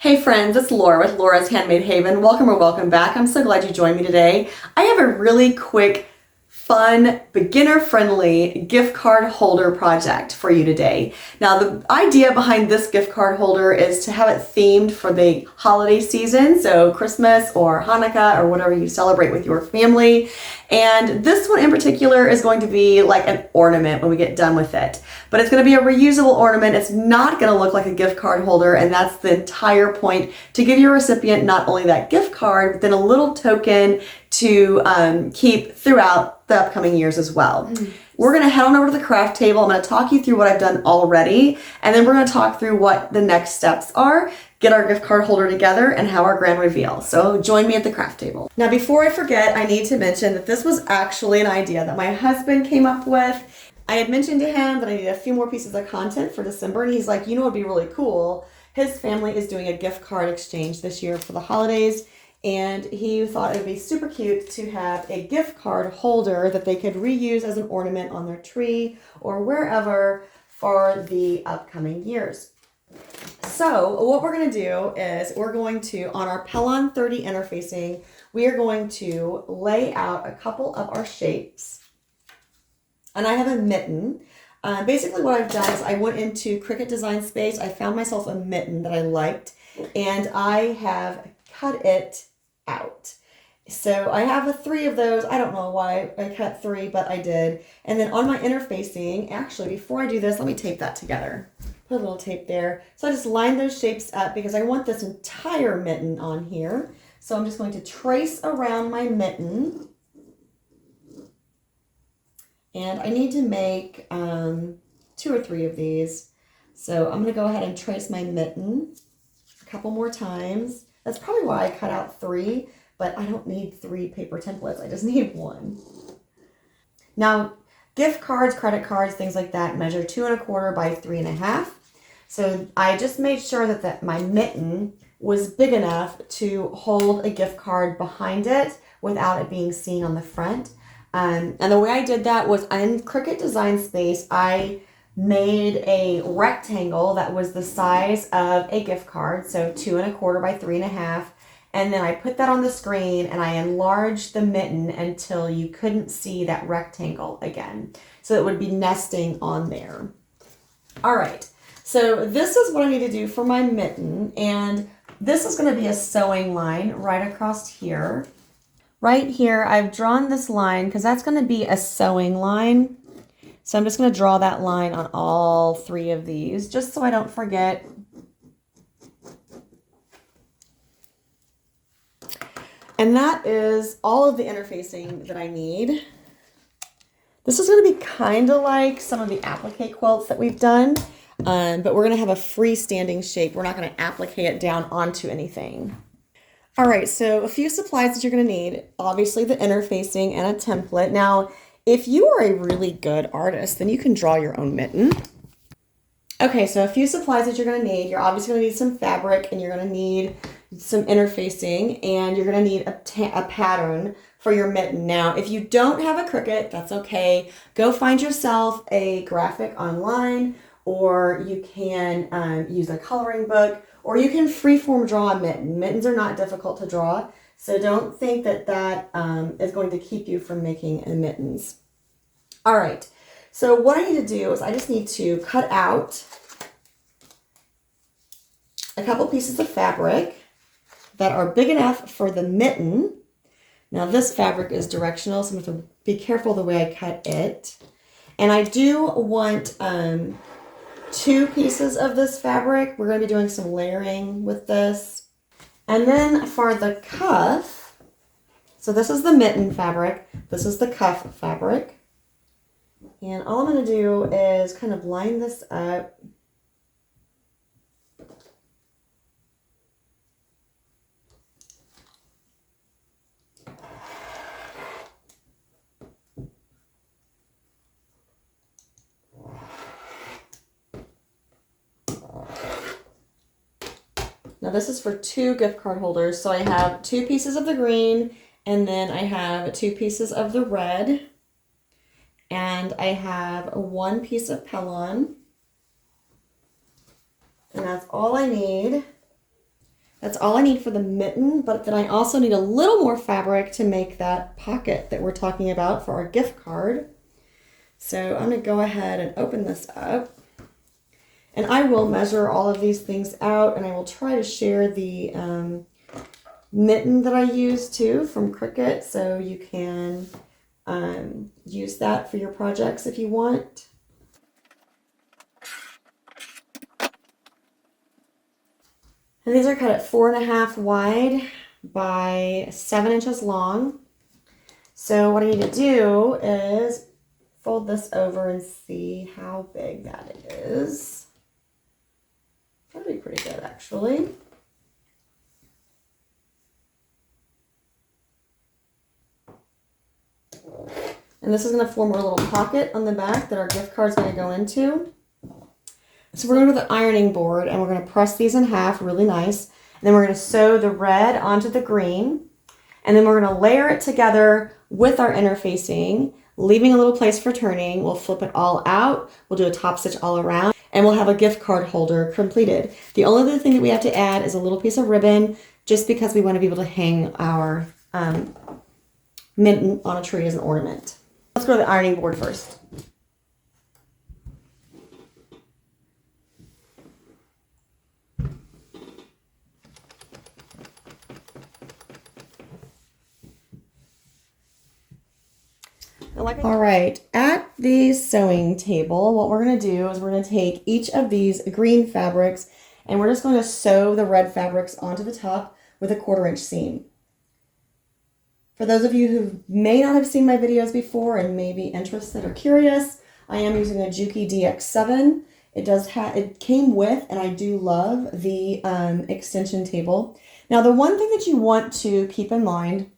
Hey friends, it's Laura with Laura's Handmade Haven. Welcome or welcome back. I'm so glad you joined me today. I have a really quick, fun, beginner-friendly gift card holder project for you today. Now, the idea behind this gift card holder is to have it themed for the holiday season, so Christmas or Hanukkah or whatever you celebrate with your family. And this one in particular is going to be like an ornament when we get done with it. But it's going to be a reusable ornament. It's not going to look like a gift card holder, and that's the entire point, to give your recipient not only that gift card, but then a little token to keep throughout the upcoming years as well. We're going to head on over to the craft table. I'm going to talk you through what I've done already, and then we're going to talk through what the next steps are, get our gift card holder together, and have our grand reveal. So join me at the craft table. Now, before I forget, I need to mention that this was actually an idea that my husband came up with. I had mentioned to him that I needed a few more pieces of content for December, and he's like, you know what would be really cool? His family is doing a gift card exchange this year for the holidays, and he thought it would be super cute to have a gift card holder that they could reuse as an ornament on their tree or wherever for the upcoming years. So what we're going to do is we're going to, on our Pellon 30 interfacing, we are going to lay out a couple of our shapes. And I have a mitten. Basically what I've done is I went into Cricut Design Space. I found myself a mitten that I liked, and I have cut it out. So I have three of those. I don't know why I cut three, but I did. And then on my interfacing, actually, before I do this, let me tape that together. Put a little tape there. So I just line those shapes up because I want this entire mitten on here. So I'm just going to trace around my mitten. And I need to make 2 or 3 of these. So I'm going to go ahead and trace my mitten a couple more times. That's probably why I cut out 3, but I don't need 3 paper templates. I just need 1. Now, gift cards, credit cards, things like that measure 2 1/4 by 3 1/2. So I just made sure that my mitten was big enough to hold a gift card behind it without it being seen on the front. And the way I did that was in Cricut Design Space, I made a rectangle that was the size of a gift card, so 2 1/4 by 3 1/2. And then I put that on the screen and I enlarged the mitten until you couldn't see that rectangle again. So it would be nesting on there. All right, so this is what I need to do for my mitten. And this is going to be a sewing line right across here. Right here, I've drawn this line because that's going to be a sewing line. So I'm just going to draw that line on all 3 of these, just so I don't forget. And that is all of the interfacing that I need. This is going to be kind of like some of the applique quilts that we've done, but we're going to have a freestanding shape. We're not going to applique it down onto anything. All right, so a few supplies that you're going to need. Obviously the interfacing and a template. Now, if you are a really good artist, then you can draw your own mitten. Okay, so a few supplies that you're going to need. You're obviously going to need some fabric, and you're going to need some interfacing, and you're going to need a pattern for your mitten. Now, if you don't have a Cricut, that's okay. Go find yourself a graphic online, or you can use a coloring book, or you can freeform draw a mitten. Mittens are not difficult to draw, so don't think that that is going to keep you from making mittens. All right, so what I need to do is I just need to cut out a couple pieces of fabric that are big enough for the mitten. Now this fabric is directional, so I'm going to have to be careful the way I cut it. And I do want 2 pieces of this fabric. We're going to be doing some layering with this. And then for the cuff, so this is the mitten fabric, this is the cuff fabric. And all I'm going to do is kind of line this up. Now this is for 2 gift card holders. So I have 2 pieces of the green, and then I have 2 pieces of the red, and I have 1 piece of Pellon. And that's all I need. That's all I need for the mitten, but then I also need a little more fabric to make that pocket that we're talking about for our gift card. So I'm going to go ahead and open this up. And I will measure all of these things out, and I will try to share the mitten that I use too from Cricut, so you can use that for your projects if you want. And these are cut at 4.5 wide by 7 inches long. So what I need to do is fold this over and see how big that is. That'd be pretty good, actually. And this is going to form our little pocket on the back that our gift card is going to go into. So we're going to go to the ironing board and we're going to press these in half really nice. And then we're going to sew the red onto the green. And then we're going to layer it together with our interfacing, leaving a little place for turning. We'll flip it all out. We'll do a top stitch all around. And we'll have a gift card holder completed. The only other thing that we have to add is a little piece of ribbon, just because we want to be able to hang our mitten on a tree as an ornament. Let's go to the ironing board first. All right, at the sewing table, what we're going to do is we're going to take each of these green fabrics and we're just going to sew the red fabrics onto the top with a 1/4 inch seam. For those of you who may not have seen my videos before and may be interested or curious, I am using a Juki DX7. It came with, and I do love the extension table. Now, the one thing that you want to keep in mind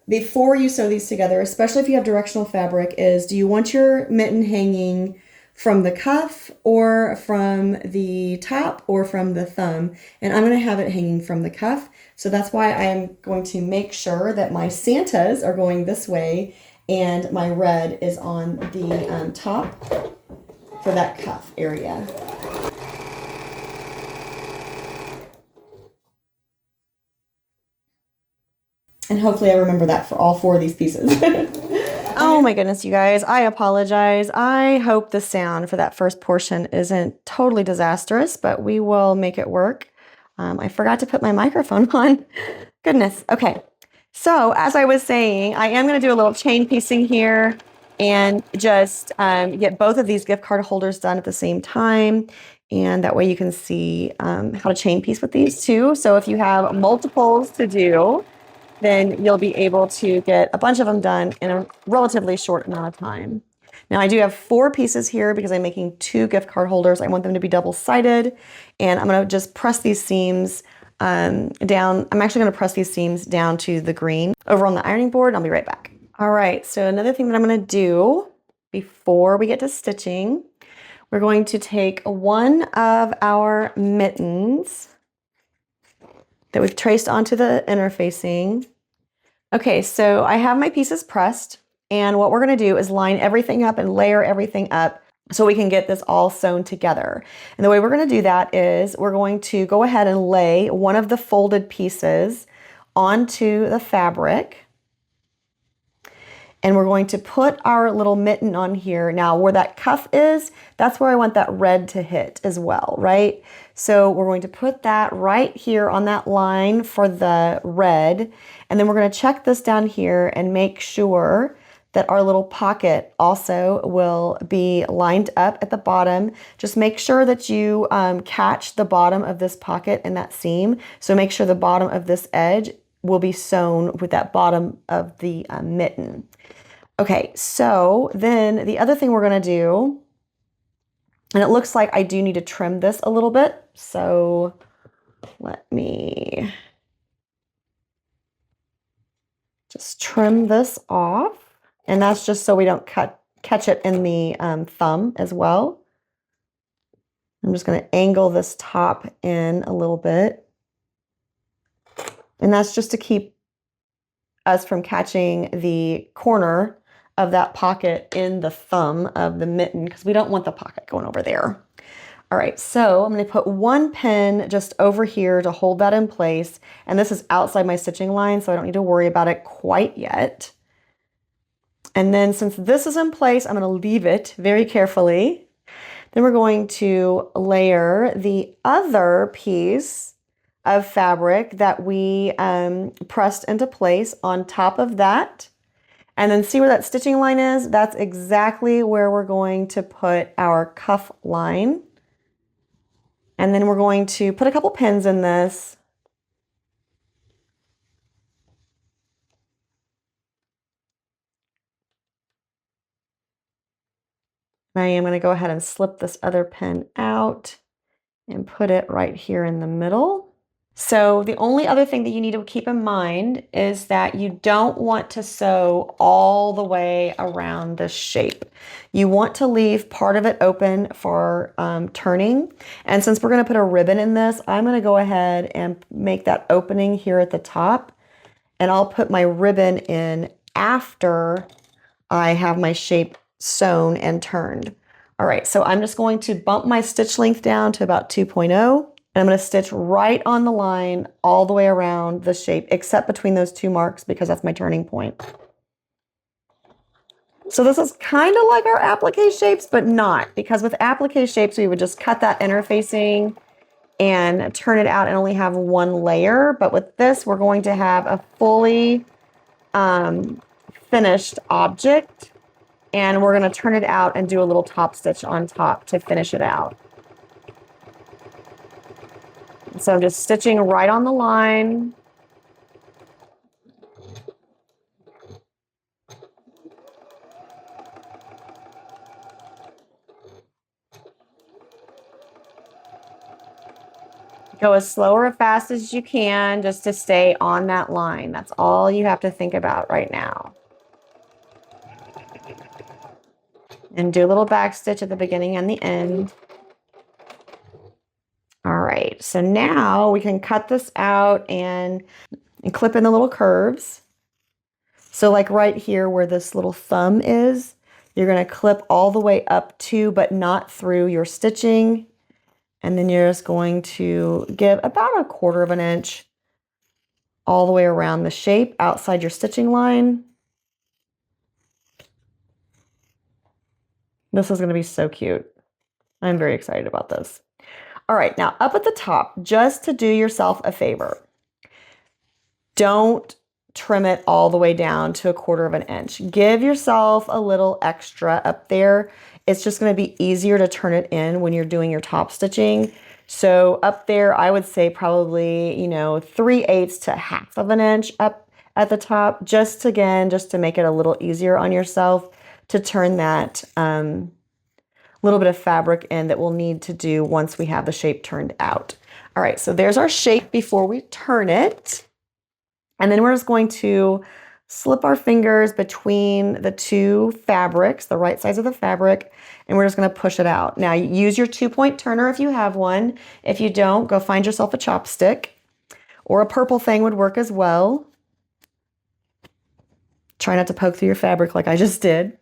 before you sew these together, especially if you have directional fabric, is do you want your mitten hanging from the cuff or from the top or from the thumb? And I'm going to have it hanging from the cuff. So that's why I am going to make sure that my Santas are going this way and my red is on the top for that cuff area. And hopefully I remember that for all 4 of these pieces. Oh my goodness, you guys, I apologize. I hope the sound for that first portion isn't totally disastrous, but we will make it work. I forgot to put my microphone on. Goodness, okay. So as I was saying, I am gonna do a little chain piecing here and just get both of these gift card holders done at the same time. And that way you can see how to chain piece with these too. So if you have multiples to do, then you'll be able to get a bunch of them done in a relatively short amount of time. Now I do have 4 pieces here because I'm making 2 gift card holders. I want them to be double-sided, and I'm gonna just press these seams down. I'm actually gonna press these seams down to the green over on the ironing board, and I'll be right back. All right, so another thing that I'm gonna do before we get to stitching, we're going to take one of our mittens that we've traced onto the interfacing. Okay, so I have my pieces pressed, and what we're gonna do is line everything up and layer everything up so we can get this all sewn together. And the way we're gonna do that is we're going to go ahead and lay one of the folded pieces onto the fabric. And we're going to put our little mitten on here. Now, where that cuff is, that's where I want that red to hit as well, right? So we're going to put that right here on that line for the red. And then we're going to check this down here and make sure that our little pocket also will be lined up at the bottom. Just make sure that you catch the bottom of this pocket and that seam. So make sure the bottom of this edge will be sewn with that bottom of the mitten. Okay, so then the other thing we're gonna do, and it looks like I do need to trim this a little bit, so let me just trim this off. And that's just so we don't catch it in the thumb as well. I'm just gonna angle this top in a little bit. And that's just to keep us from catching the corner of that pocket in the thumb of the mitten, because we don't want the pocket going over there. All right, so I'm going to put one pin just over here to hold that in place. And this is outside my stitching line, so I don't need to worry about it quite yet. And then since this is in place, I'm going to leave it very carefully. Then we're going to layer the other piece of fabric that we pressed into place on top of that. And then see where that stitching line is? That's exactly where we're going to put our cuff line. And then we're going to put a couple pins in this. I am going to go ahead and slip this other pin out and put it right here in the middle. So the only other thing that you need to keep in mind is that you don't want to sew all the way around this shape. You want to leave part of it open for turning. And since we're going to put a ribbon in this, I'm going to go ahead and make that opening here at the top. And I'll put my ribbon in after I have my shape sewn and turned. All right, so I'm just going to bump my stitch length down to about 2.0. And I'm going to stitch right on the line all the way around the shape, except between those two marks because that's my turning point. So this is kind of like our applique shapes, but not, because with applique shapes, we would just cut that interfacing and turn it out and only have one layer. But with this, we're going to have a fully finished object, and we're going to turn it out and do a little top stitch on top to finish it out. So I'm just stitching right on the line. Go as slow or fast as you can just to stay on that line. That's all you have to think about right now. And do a little back stitch at the beginning and the end. All right, so now we can cut this out and clip in the little curves. So like right here where this little thumb is, you're going to clip all the way up to, but not through your stitching. And then you're just going to give about 1/4 of an inch all the way around the shape outside your stitching line. This is going to be so cute. I'm very excited about this. All right, now up at the top, just to do yourself a favor, don't trim it all the way down to 1/4 of an inch. Give yourself a little extra up there. It's just going to be easier to turn it in when you're doing your top stitching. So up there, I would say probably, 3/8 to 1/2 of an inch up at the top, just to make it a little easier on yourself to turn that little bit of fabric in that we'll need to do once we have the shape turned out. All right, so there's our shape before we turn it. And then we're just going to slip our fingers between the two fabrics, the right sides of the fabric, and we're just going to push it out. Now, use your 2-point turner if you have one. If you don't, go find yourself a chopstick, or a purple thing would work as well. Try not to poke through your fabric like I just did.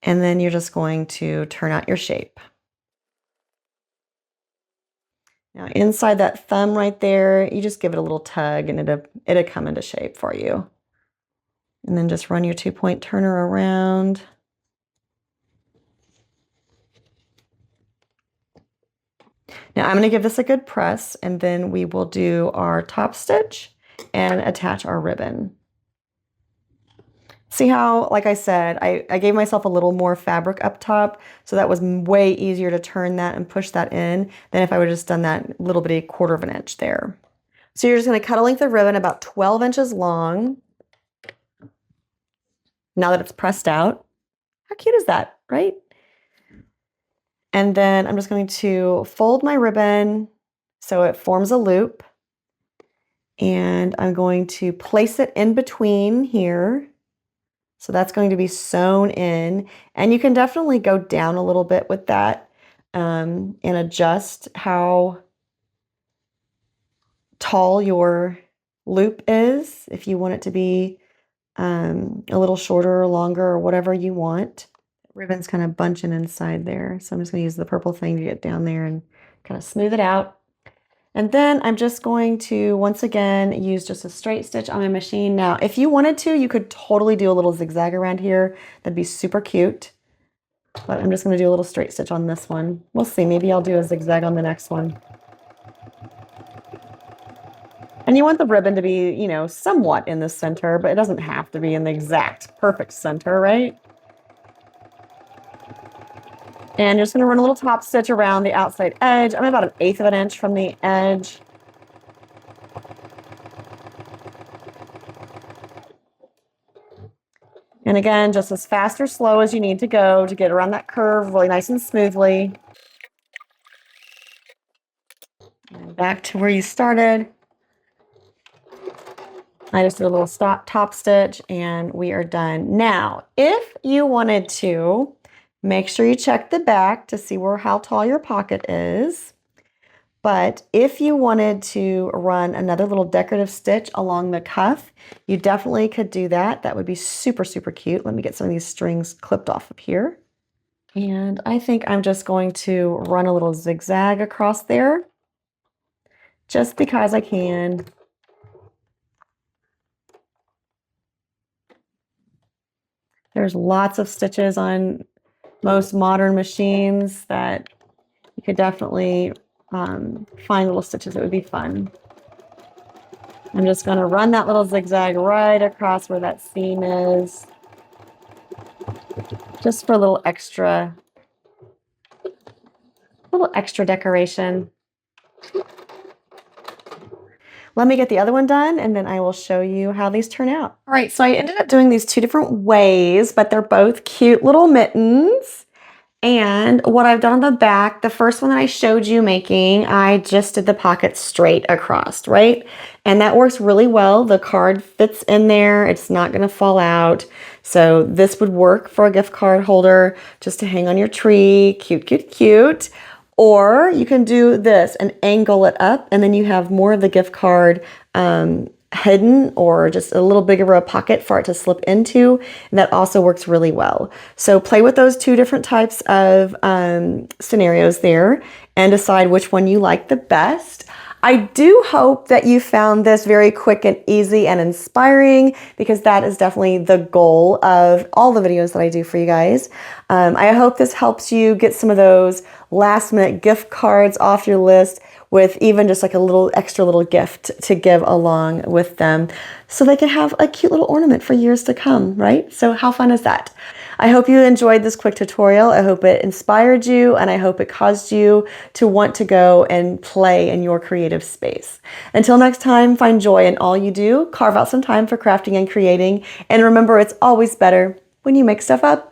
And then you're just going to turn out your shape. Now inside that thumb right there, you just give it a little tug and it'll come into shape for you. And then just run your 2-point turner around. Now I'm going to give this a good press, and then we will do our top stitch and attach our ribbon. See how, like I said, I gave myself a little more fabric up top, so that was way easier to turn that and push that in than if I would have just done that little bitty 1/4 of an inch there. So you're just going to cut a length of ribbon about 12 inches long. Now that it's pressed out. How cute is that, right? And then I'm just going to fold my ribbon so it forms a loop. And I'm going to place it in between here. So that's going to be sewn in, and you can definitely go down a little bit with that and adjust how tall your loop is if you want it to be a little shorter or longer or whatever you want. Ribbon's kind of bunching inside there. So I'm just going to use the purple thing to get down there and kind of smooth it out. And then I'm just going to, once again, use just a straight stitch on my machine. Now, if you wanted to, you could totally do a little zigzag around here. That'd be super cute. But I'm just going to do a little straight stitch on this one. We'll see. Maybe I'll do a zigzag on the next one. And you want the ribbon to be, you know, somewhat in the center, but it doesn't have to be in the exact perfect center, right? And you're just going to run a little top stitch around the outside edge. I'm about 1/8 of an inch from the edge. And again, just as fast or slow as you need to go to get around that curve really nice and smoothly. And back to where you started. I just did a little top stitch and we are done. Now, if you wanted to, make sure you check the back to see how tall your pocket is. But if you wanted to run another little decorative stitch along the cuff, you definitely could do that. That would be super, super cute. Let me get some of these strings clipped off of here. And I think I'm just going to run a little zigzag across there, just because I can. There's lots of stitches on most modern machines that you could definitely find little stitches that would be fun. I'm just going to run that little zigzag right across where that seam is, just for a little extra decoration. Let me get the other one done and then I will show you how these turn out. All right, so I ended up doing these 2 different ways, but they're both cute little mittens. And what I've done on the back, the first one that I showed you making, I just did the pocket straight across, right? And that works really well. The card fits in there. It's not going to fall out. So this would work for a gift card holder just to hang on your tree. Cute, cute, cute. Or you can do this and angle it up, and then you have more of the gift card hidden or just a little bigger of a pocket for it to slip into. And that also works really well. So play with those 2 different types of scenarios there and decide which one you like the best. I do hope that you found this very quick and easy and inspiring, because that is definitely the goal of all the videos that I do for you guys. I hope this helps you get some of those last minute gift cards off your list, with even just like a little extra little gift to give along with them, so they can have a cute little ornament for years to come, right? So how fun is that? I hope you enjoyed this quick tutorial. I hope it inspired you, and I hope it caused you to want to go and play in your creative space. Until next time, find joy in all you do, carve out some time for crafting and creating, and remember, it's always better when you make stuff up.